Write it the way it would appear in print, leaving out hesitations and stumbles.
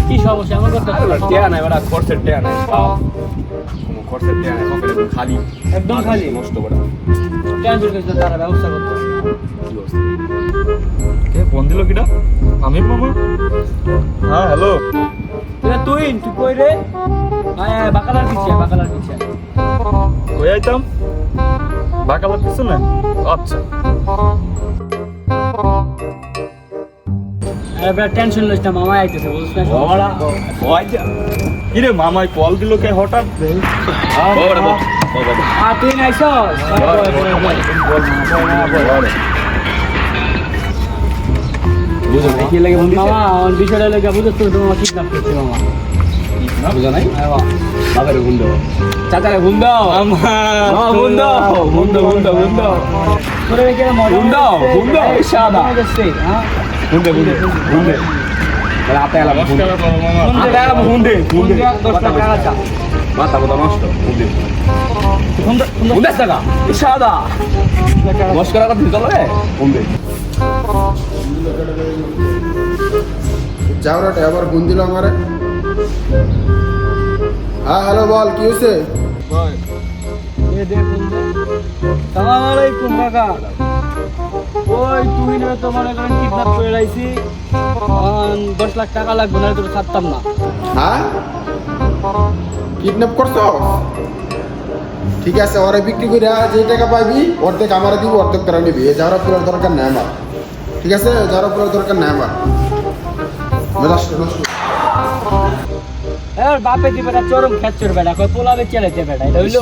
কি সমস্যা আমার কথা টেয়া নাই বড় খরচের টেয়া নাই কোনো খরচের টেয়া নাই পকেটে খালি একদম খালি নষ্ট বড় টেনশন করিস না তারা ব্যবস্থা করতে কি অবস্থা কে ফোন দিল কিটা আমি মামা হ্যাঁ হ্যালো তুই কই রে হ্যাঁ বাকালার পিছে কই আইতাম বাকালার পিছনে আচ্ছা এবার টেনশন লইস না মামা আইতেছে বুঝছ না ওরা ওই যা কি রে মামাই কল দিল কে হঠাৎ বাবা আর তুই নাইছস বুঝো না কি লাগে বন্ধু মামা অন বিষয়টা লাগে বুঝছ তো মামা কিডন্যাপ করছে মামা না বুঝো নাই আইবা বাবারে গুন্ডো চাচারে গুন্ডো আমার গুন্ডো তোরে কি মজা গুন্ডো শাদা হ্যাঁ গুন্ডে বলে আপে আলা গুন্ডে টাকা চা মাথা কথা নষ্ট গুন্ডে টাকা শাদা মস্করা কথা চলে গুন্ডে যাওরাটা আবার ফোন দিল আমারে হ্যাঁ হ্যালো বল কি হয়েছে এ দেখুন সালাম আলাইকুম কাকা ওই তুই না তো মনে করেন কিডন্যাপ করে রাইছি 10 লাখ টাকা লাগবে না তোর ছাড়তাম না হ্যাঁ কিডন্যাপ করছো ঠিক আছে ওরে বিক্রি করে যে টাকা পাইবি অর্ধেক আমারে দিব অর্ধেক তোরা নিবি এ যাওয়ার পুরো দরকার নেই আমার ঠিক আছে যাওয়ার পুরো দরকার নেই আমার নষ্ট এর বাপে দিবে না চরম খেচ্চর বেটা কই পোলাবে চেলাইতে বেটা এটা হইলো